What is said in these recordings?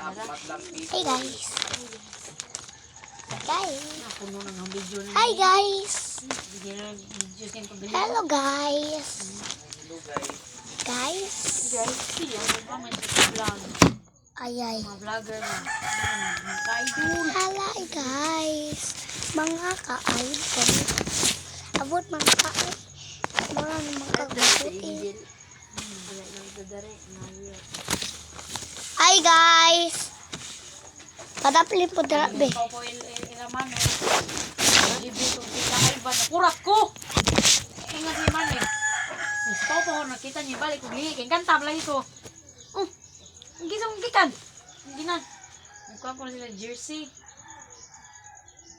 Hey guys. Hi guys. Hello guys. Guys. Ay ay. Hi guys. Mga ka-idol. Abot mga ka-idol. Mura naman ka-idol. Hi guys. Padaplin po darabi. Kurat ko. Ingat ni man eh. Gusto ko nakita niyo balik ko gikan kanta lagi ko. Gisong gikan. Ginan. Mukha ko na sila jersey.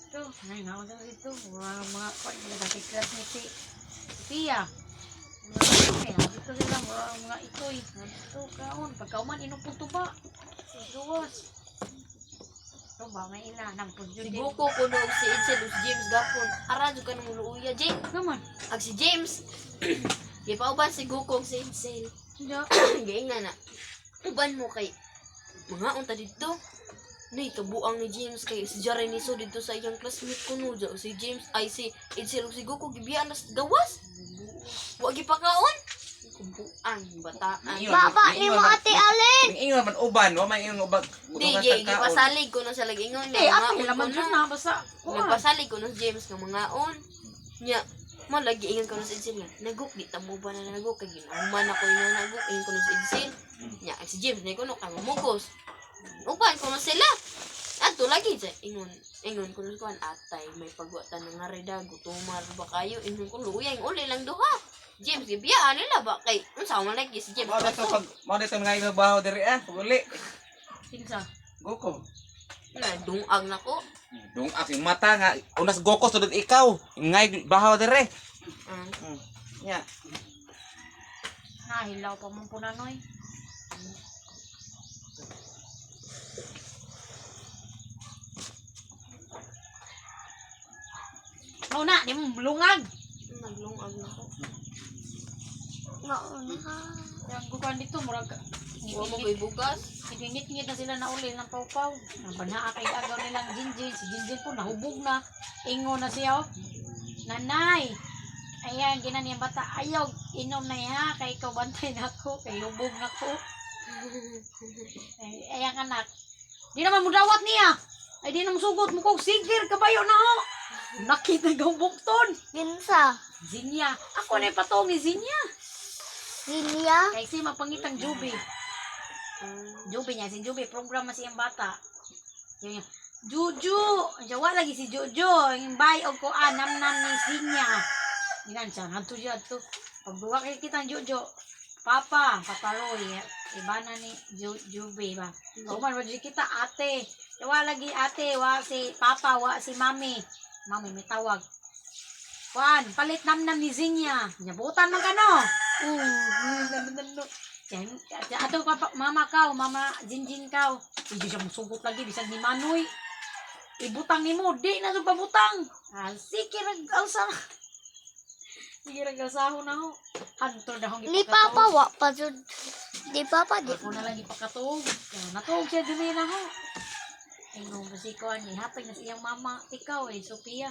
Ito, ay nawag na dito. Mga kwan nila sa class ni Pia. Dito sila mga itoy. Ito kaon pagkauman inupunto ba. Gawas. Ito ba may ila nang pudyo Si Goku kuno og si Edsel ug si James gapon. Ara jud kanang luuya, Jay. naman. Ag si James. Gipauban si Goku og si Edsel. Hindi. Giingan na. Uban mo kay mga unta dito. Nay kabuang ni James kay si Jareniso dito sa iyang classmate kuno jo si James ay si Edsel ug si Goku gibiyaan nas gawas. Wa gipakaon. Kubuan bataan. Baba ni mo ate Alin. Ingon man uban, wa man ingon ubag. Di gipasalig ko na sa lagingon Eh, nga ate laman ko dyan na basta. nagpasalig ko na si James nga mangaon. Nya mo lagi ingon ko na si Edsel nga. Naguk di tamo ba na naguk kay ginahuman ako ina naguk ingon ko na si Edsel. Nya si James nay kuno kang mugos. Upan ko na sila. Ato lagi sa ingon ko na kuan atay may pagwatan nga reda gutomar ba kayo ingon ko luyang uli lang duha. James gibiyaan nila ba kay unsa man lagi si James. Mo dito nga ibabaw diri uli. Kinsa? Goko. Na dungag nako. Dung aking mata nga unas Goko sudod ikaw. Ngay bahaw diri. Nya. Nahilaw pa mong punanoy. No na, di mo lungag. Naglungag nako. Yang kukuhan dito, murag Wa mo koy bugas. ngit-ngit na sila na uli ng pawpaw. Nabanaa kay agaw nilang Jinjin. Si Jinjin po nahubog na. Ingo na siya oh. Nanay! Ayan, ginan yung bata. Ayaw, inom na ya. Kay ikaw bantay na ako. Kay hubog na ko. Ayan anak. Di naman mo dawat niya. Ay di naman sugot mo kong sigir. Kabayo na ho. Nakita ng bukton. Ginsa. Zinya. Ako na ipatong ni Zinya. Lilia. Kay si mapangitang Juby. Juby niya, si Juby, programa siyang bata. Yun yung, Juju! Jawa lagi si Juju. Yung bayog ko, nam-nam ni Zinya. Ginan siya, hanto siya ito. Pagbuwa kay kitang Juju, Papa, Paparoy, iba na ni Juby ba? Kuman, wala kita, ate. Jawa lagi ate, wa si Papa, wa si Mami. Mami, may tawag. Juan, palit nam-nam ni Zinya. Nyabutan man ka no? Ato ka mama ka, mama Jinjin ka. Hindi siya musugot lagi bisag ni Manoy. Ibutang nimo, di na to pabutang. Sige ragalsa. Sige ragalsaho na ho. Hanto na hong Ni Papa wa pa jud. Di Papa di. Ako na lang ipakatuog. Natuog siya dili na ho. Ingon ba si Kuan ni hapay na siyang mama ikaw Sophia.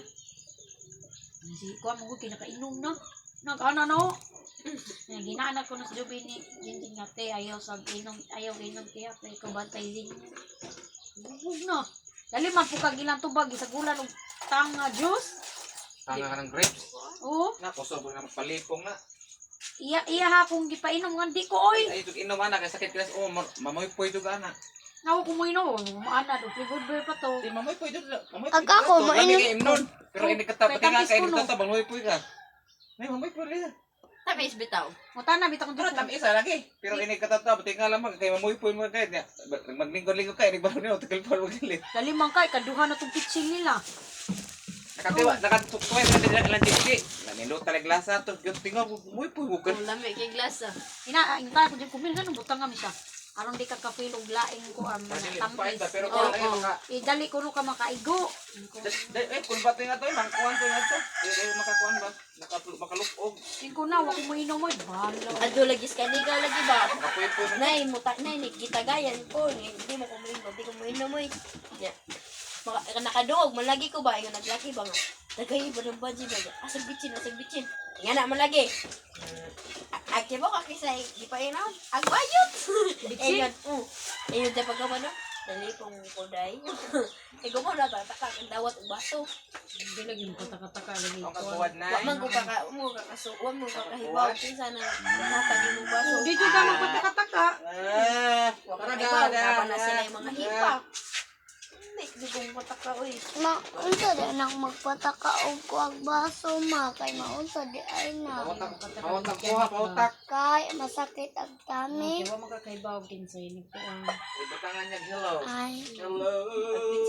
Si Kuan mo kinakainom na. Nag-ana na ho. Ginaanak ko na sa Juby ni Jinjin nga te, ayaw inom kaya kay ko bantay din. Bubog na. Dali man po kag ilang tubag isagulan og tanga juice. Tanga ka ng grapes. Oo. Na kusobo na palipong na. Iya ha kung gipainom nga di ko oy. Ay tug inom ana kay sakit kras mamoy poy dug ana. Nawo ko mo inom, ana do good boy pa to. Di mamoy poy dug. Aga ko mainom. Pero ini katapati nga kay dito ta mamoy poy ka. May mamoy poy rin. Tamis bitaw. Mutana bitaw Pero ko. tam isa lagi. Pero ini katapati nga lamang kay mamoy poy mo kay niya. Maglingkod-lingkod kay ni baro niyo tagal pa magili. Dali man kay kaduha na tong kitchen nila. Nakatiwa, nakatukoy na lang dili. Nanindot talag lasa to, tingaw moy poy mo ka. Lami kay glasa. Ina ko din kumil ganun butang nga mi siya. Aron di ka ka-feel og laing ko ang Dili tamis. fight ba pero Oo, kung oo. maka Dali ko ka makaigo. kung bato nga to, mangkuan to nga to. Dili makakuan ba? Makalupog. King ko na, wa ko mainom mo. Balo. Ado lagi sa kanigaw lagi ba? Kapoy-poy na. Nay, muta nay ni kita gayan ko. Hindi mo kumuin, di ko muin mo. Ya. Maka nakadungog man lagi ko ba ingon naglaki ba nga. Tagay ba ng budget ba? Asag bitchin. Nga na man lagi. Ake mo kakisay, di pa yun agbayot. Ayun, ayun sa pagkabano. Dali kong koday. Ego mo na ba, taka kang dawat ang baso. Hindi lagi mo kataka-taka lagi. Ang kabuwad na. Wag man ko wag mo kakahibaw. Kinsa na hatag yung baso. Di jud ka magpataka-taka. Wag ka kahibaw, na sila yung mga hipa. Hindi kong mataka, uy. Maunsa di anak magpataka og kuag baso ma kay maunsa di ay na. Pautak kuha, pautak. Kay masakit ang tummy. Kaya makakaibaw kinsay ni ko ang Ibutangan niya, hello. Ay. Hello.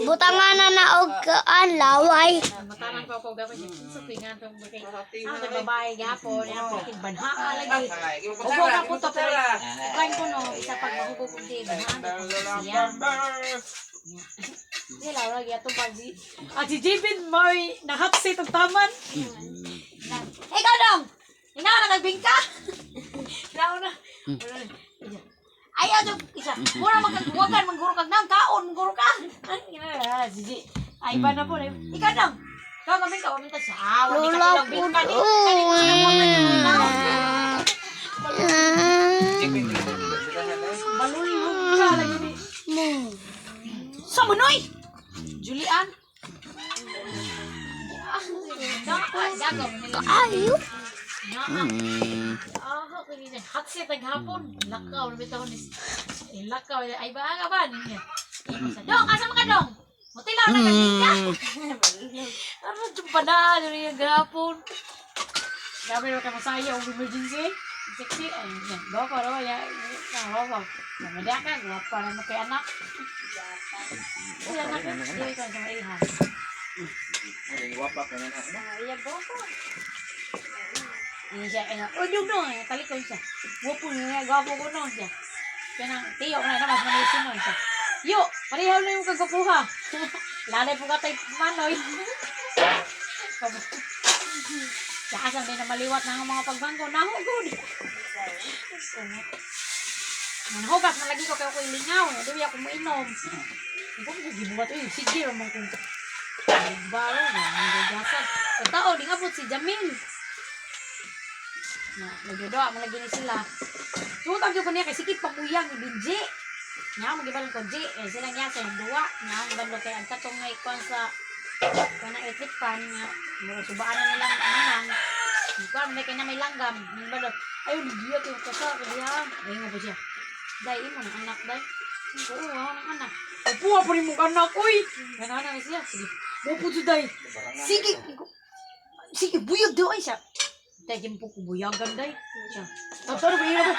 Butangan na og kaan laway. matanan ko gawin niya. Kinsa pingan tong bakay. Ang babae gapon, ang bakit banha lagi. Ubo na po to pero kain ko no isa pag mahugog kung di banha siya. Sila lagi ato pag si Jibin may nahapsit og taman. Ikaw dong. Ina na nagbingka. Ikaw na. Ayaw jud isa. Mura magkaguwagan mangguro kag nang kaon mangguro ka. Siji. Ay ba na po. Ikaw dong. Ikaw mamin ka mamin ta sa. Lola po. Balulog ka lagi ni. Sa manoy. Julian. Daga mo nila. Ayo. Hatsi taghapon. Lakaw na bitaw ni. Lakaw ay ba nga ba niya. Dong, asa man ka dong? Mutilaw na ka. Ano jud na diri gahapon. Gabi ra ka masaya og emergency. Sexy ay yan. Do pa ro ya. Wow. Mamada ka guwapa na kay anak. Wala na ka. Dili ka sa iha. Wapak ka na na. Iya guwapa. Ini siya ina. Oh, dong dong. Talikon siya. Guwapo niya. Guwapo ko noon siya. Kaya tiyo na naman manisin noon siya. Yo, parehaw na yung kagapuha. Lalay po ka tayo manoy. Saan din na maliwat ng mga pagbangko. Nahugod. Nahugas na lagi ko kayo ko ilingaw. Hindi ako mainom. Hindi ko gibuhat. Sige naman kung baro na. Nagagasan. Sa tao, di nga po si Jamil. Nagdodoa, malagi ni sila. Sutang ko niya kay sikip pamuyang ni Binji. Nga, magibalong ko, G. Sila niya sa duwa. Nga, magbalong kay ang katong nga ikuan sa kana electric fan nga. Subaan na nilang anang. Ikuan, may kanya may langgam. Magbalong, ayun, diya ko yung kasa. Kaya, ayun nga po siya. Day, imo ng anak, day. Oo, ako ng anak. Upuha pa rin mong anak, uy. Gana na siya. Sige, upo siya, day. Sige, sige, buyog daw ay siya. Day, po ko buyagan, day. Siya. Tapos ba yun ako?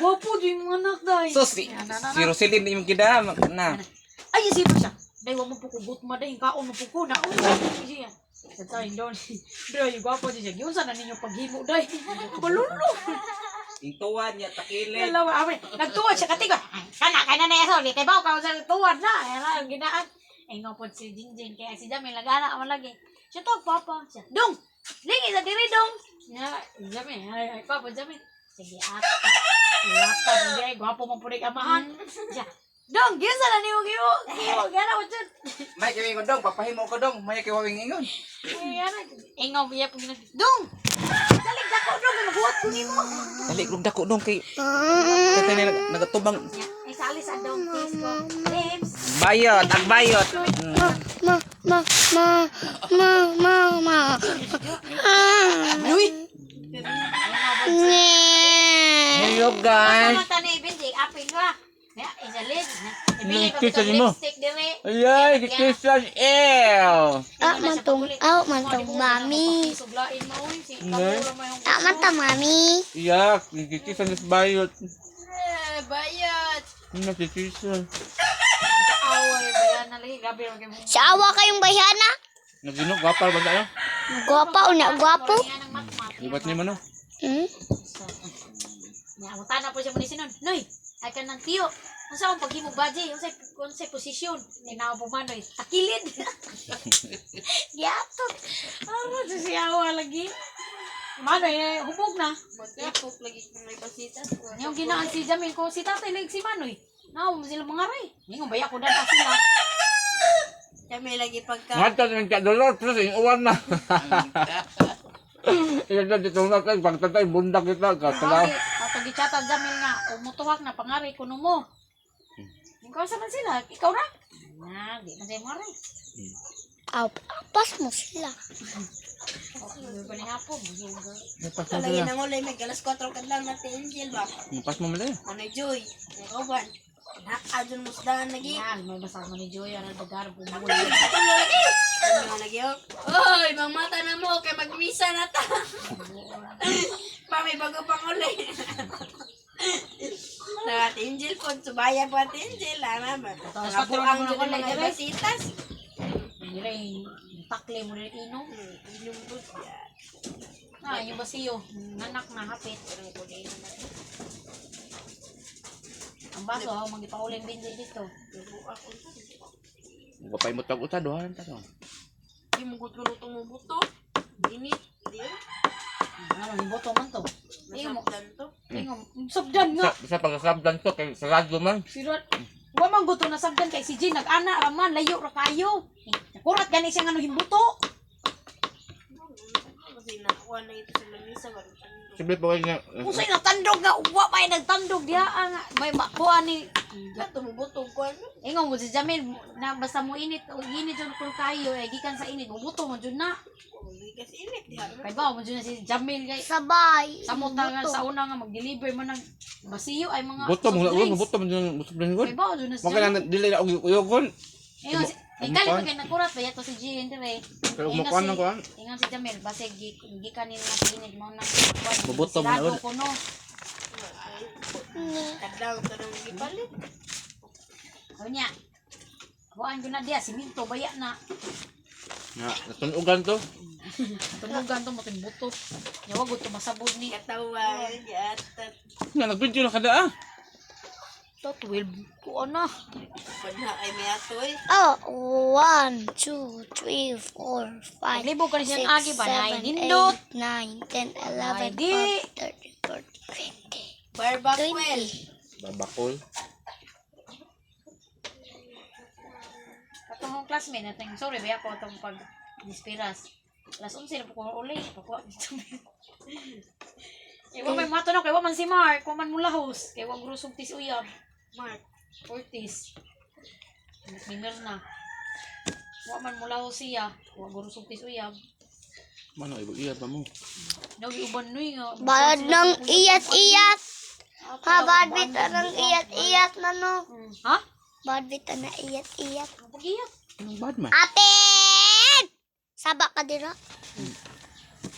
Wapo din yung anak, day. So, si Roselyn yung kida na. Ay, sipa siya. Day, wag mo po kugot mo, day. Kaon mo po ko na. Uy, siya. Sa tayo, doon. Day, yung gwapo siya. Yun sana ninyo paghimo, day. Malulo. Intuan niya, takilid. Dalawa, nagtuwad siya katigo. Kana na yaso, kay baw ka sa tuwad na. Ayan ang ginaan. Ay nga po si Jinjin, kaya si Jamil nagana mo lagi. Siya to, papa. Siya, dong! Lingi sa diri, dong! Jamil, ay, papa, Jamil. Sige, ata. Lata, hindi, gwapo mo po rin amahan. Siya, dong, gisa na niyo, kiyo, gana mo dyan. May kiwing ko dong, papahimo ko dong. May kiwing ingon. Ay, nga, biya po ginag. Dong! Dalig dako, dong, nabuhat ko niyo. Dali kong dako dong kay katay na nagatubang. Ay, sa alis, dong, please go. James! Bayot, ang bayot. Ma. Uy! Hello guys. Mata ni Benji, apil ba? Ya, isalit. Ibili ko Kiss sa mo. lipstick dire. Ayay, kisas ew. Mantong mami. Suglain mo uy, si Ne? Kapuro mo yung Manta mami. Yak, kikisan is bayot. Bayot. Nakikisan. away bayan na lagi gabi ra kay mo. Sa awa kayong bayana. Naginog, gapal ba tayo? Guwapa o na guwapo. Yan ang matmat. Ibat ni mo no? Hmm? Ya, utana po siya mo ni sinon. Noy, Ay ka ng tiyo. Kung saan paghimog baje, kung sa posisyon, inaw po manoy, takilid. Giatot. Ano siyawa lagi. Manoy, hubog na. Mag-ipok lagi kung may basitas. Yung ginaan si Jamil ko, si tatay lang si Manoy. Naw, sila mga ray. Yung baya ko dada sila. Kami lagi pagka... Ngata ng kadulot, terus yung uwan na. Iyan na dito na tayo, pagtatay, bundak kita. Katalaw. Pag i-chatag Jamil nga, umutuwak na pangari kuno mo. Ikaw sa man sila, ikaw ra. Na, di man sa'yo mga ray. Apas mo sila. May pa ni hapon. Mapas mo Lagi sila. nang ulay, may alas 4 ka lang natin, Angel ba? Mapas mo mali. Ano Joy? May kauban. Nakadun mo sa daan lagi. Yan, may basa mo ni Joy, ang dagar, bumuli. Ano lagi oh? Oy, mamata na mo kay magmisa na ta. Pa may bago pang uli. Nagat Angel po, subaya po at Angel. Ano ba? Nakabuang dyan ang mga basitas. Hindi rin, takle mo rin inom. Inom po siya. Ah, yung basiyo, nanak na hapit. Ang baso, magipauling binti dito. Gapay mo tag-uta, dohan ta. Hindi mo gutulutong mo buto. Init. Hindi ah. Ano, hiboto man to. Nasakdan to. Tingom, sabdan nga. Sa pagkasabdan to, kay sarado man. Siro, wa man gusto na sabdan kay si Jin, nag-ana raman, layo ra kayo. Nakurat gani siya nga no himbuto. Kasi nakuha na ito sa lamisa. Sabi po kayo nga, Usay nagtandog nga, wa pa nagtandog diha nga. May makuha ni Gato mo buto ko ano. Ingong mo si Jamil na basta mo init o init jud ko kayo ay gikan sa init bubuto mo jud na. Kasi init. Kay ba mo jud na si Jamil kay Sabay. sa mo nga sa una nga mag-deliver man ng basiyo ay mga buto mo, soft drinks. buto mo dyan, buto mo dyan. Kay ba jud na si Maka Jamil. na, dili na uyugon. Ingon si kali pa kay nakurat ba yato si Jin dire. Pero umukuhan na kuhan. Ingon si Jamil basta gikan nila sa init mo nang Bubuto mo na ulit. kuno. Kadlaw ko nang gipalit. O niya. Buan ko na diya siminto baya na. Nga, natunugan to. Tumugan to mating buto. Yawa gud to masabod ni. Katawa. Yatat. Nga, nag-video na kada ah. To 12 ko na. Padha ay may atoy. Oh, 1, 2, 3, 4, 5, Libo ka na 6, siyang agi ba na 7, nindot. 8, 9, 10, Ay, 11, di. 12, 13, 14, Barbakwel. 20. Babakol. Katong classmate natin, sorry ba ako itong pag dispiras. Alas 11 na po ko uli. Pakuha dito. Iwa may mato na, kaya man si Mark, kung man mula host, kaya wag rusog tis uyab. Mark. Ortiz. Mimer na. Wa man mula host siya, wag rusog tis uyab. Mano, ibu-iya ba mo? Nagi uban nuy nga. Bayad ng iyat-iyat. Ha, badbit ng iyat-iyat na no. Ha? Badbit na iyat-iyat. Ang pag-iyat. Anong bad man? Atin! Sabak ka dira.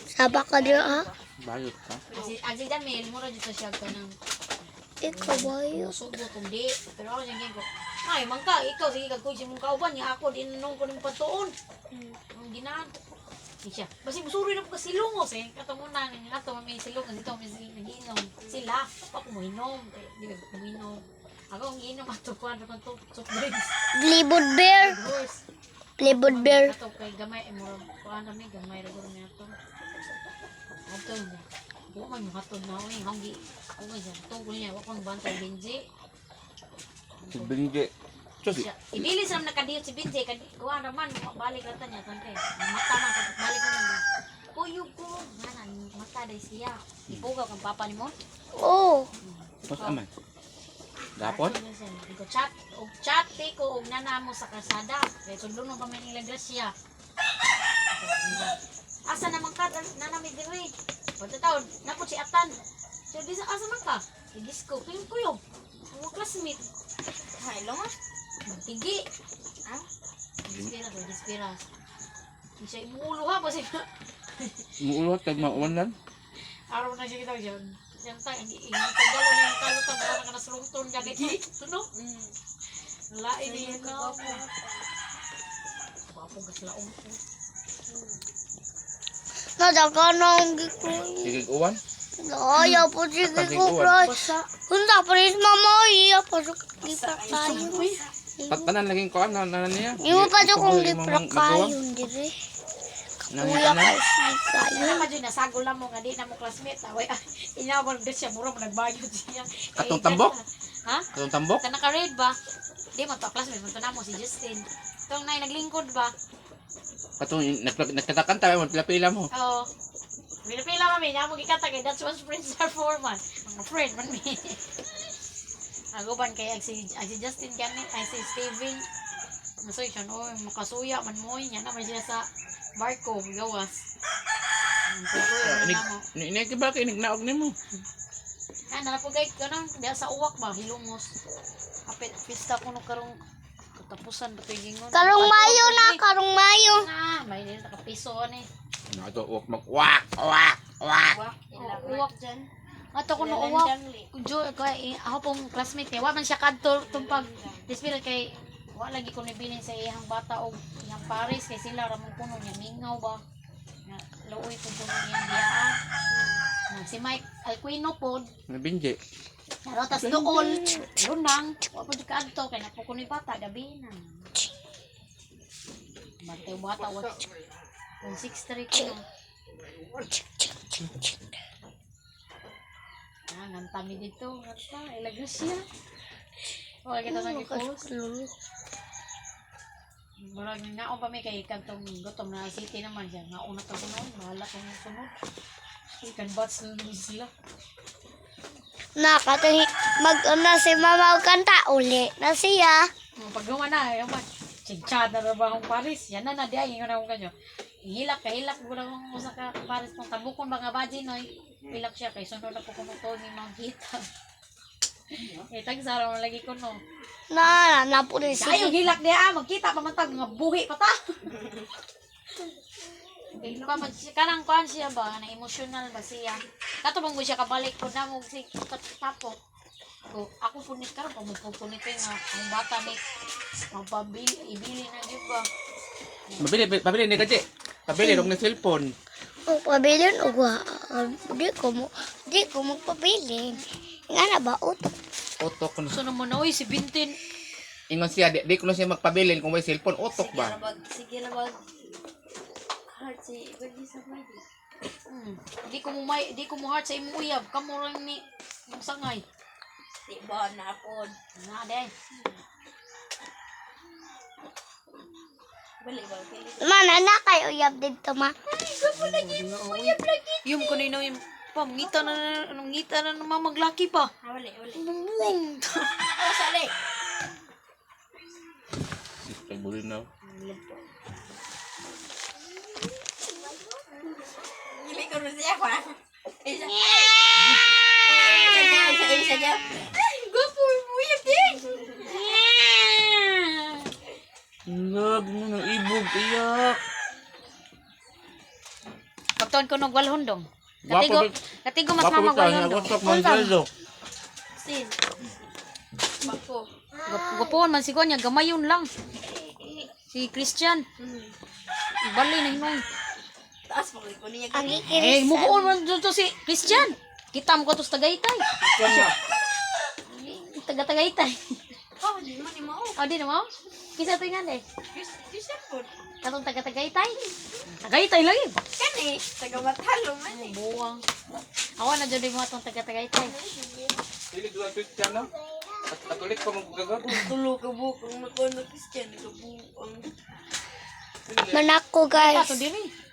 Sabak ka dira ha. Bayot ka. Ang si Jamil, mura dito siya ka ng Ikaw ba yun? subo kung di. Pero ako siyang ko, ay, mangka, ikaw, sige kagkuy si mong kauban, niya ako, dinunong ko ng patuon. Ang ginaan ko. Siya, basi musuri na po kasi lungos eh. Katamunan, ato may silong, dito may nagiinom. Sila, ako mo inom. Di ba ko inom. Ako ang inom ato ko, ano man to, soft drinks. Libod bear. Horse. Libod bear. Ato kay gamay, mura ko ano may gamay ra guro na ato. Ato niya. Huwag man yung hatod na ako eh. Hanggi. Huwag man siya. Tungkol niya. Huwag man bantay Benji. Bingi. Diyos, Siya. Ibilis naman nakadiyot si Benji. Kuha naman. Balik rata niya. Tante. Mata man. Balik naman. Kuyog ko. Nga mata day siya. Ipugaw kang papa ni mo. Oh. pas aman. Gapon? Ko chat. Og chat ko. Og nana mo sa kasada. Kaya sundo nung kami nilang grasya. Asa naman ka? Nanami diri. Pagkataon, napot si Atan. So, di sa asa man ka? Disco, kuyog. Ang classmate. Hay lang ah. Magtigi. Ha? Dispiras. Hindi siya imuulo ha. Kasi Muulot, tag mauwan lang. araw na siya kita siya. Siyang tayo, ang tagalo na yung kalutang para ka nasulungton ka dito. Tuno? Lain niya na. Wapo gaslaong po. Nadaka na ang gikoy. Sige, uwan. Ayaw po sige ko, Bryce. Basta, Unta pa rin mama iya pasok giprak kayo. Tanan laging ko na niya. Imo pa to kung Ikaw, giprak magawa. kayo dire. Nani Kuya ana. ka kayo. Ano pa dyan, nasagol lang mo nga di na mo classmate. Away, inawag din siya, mura mo nagbayod siya. Katong tambok? Ha? Katong tambok. Ka naka-red ba? Di mo to, classmate mo to na mo si Justin. Itong nay naglingkod ba? Katong nagkatakanta mo pila mo. Oo. Pinapila kami, niya mo gikata kay that's what friends are for man. Mga friend man mi. Agoban kay ang si Justin gani, ay si Steven. Masoy siya, oh, makasuya man mo niya naman siya sa barko, gawas. Ni ba kay nagnaog nimo? Ano po guys, ganun, diya sa uwak ba, hilumos. Apit, pista ko no karong katapusan ba ito gingon. Karong mayo na, karong mayo. May din nakapiso ni. Ato wak. Uwak dyan. Ato ko no uwak. Jo, kay ako pong classmate kay wa man siya kadto tumpag dispel kay wa lagi ko nibilin sa iyang bata og iyang pares kay sila ramon kuno niya mingaw ba. Nga luoy pud kuno niyang diaan. Si Mike Alquino pod Nabinje. narotas dool. Lunang wa pud kadto kay napo kuno bata gabi na. Bantay bata wa kung 6'3 ko no. Ngantami dito. Nganta, ilagos siya. O, kita sa gipost. Marag nga ako pa may kay kantong gutom na city naman siya. Nauna ka ko noon. Bahala kong sunod. Ikan bats na naman sila. Nakatong mag-una si mama og kanta uli na siya. Paggawa na, yung man. Chigchad na ba akong Paris? Yan na, di ay, yung na akong kanyo. Hilak ko na akong usa ka Paris. Kung tabukon ba nga baji, no? Hilak siya kay sunod na po kumuto ni Magkita. Tag sara mo lagi ko no. Na po rin Ayaw siya. hilak niya magkita pa man tag nga buhi pa ta. Pa man kanang kuan siya ba na emotional ba siya. Kato bang mo siya kabalik ko na mo si tapo. Ko ako punit karon pa mo punit nga ang bata ni mapabili ibili na gyud ba. Pabili ni kaji. Pabili rong na cellphone. O pabilin og di ko mo pabilin. Nga na ba utok? Utok ko na. So naman oy si Bintin. Ingon siya, di ko na siya magpabilin kung may cellphone. Utok ba? Sige na bag. Heart si Ibagi sa pwede. Di ko mo heart sa imong uyab kamo ron ni mong sangay. Di ba na po. Na de. Bali ba? Pili. Mana na kay uyab dito ma. Yung kanina yung ngita na naman maglaki pa. Wali. Bumung. Oh, sali. Pabuli na. Hindi ko rin siya ko. Isa. Isa dyan. Gusto mo yun din. Lag mo ng ibog, iyak. Pagtuan ko ng walhondong. Wapo Katigo mas mama walhondong. Utok man dito. Sin. Bako. Gapuan man si Konya, gamayon lang. Si Christian. Bali na hinong. Taas mo ko niya. Ang Eh, ikiris. mubuon man dito si Christian. Kita mo ko to sa Tagaytay. Taga-Tagaytay. Oh, di mo ni mo. O, di na mo? Kisa ito nga eh. Isa po. Katong taga-Tagaytay. Tagaytay lagi. Kani, taga Matalo man eh. Buwang. Awa na dyan mo itong taga-Tagaytay. Dili duwa Christian no? Katolik pa magagod. Tulo ka bukong na Christian. Ka buang. Manako guys. Ato diri.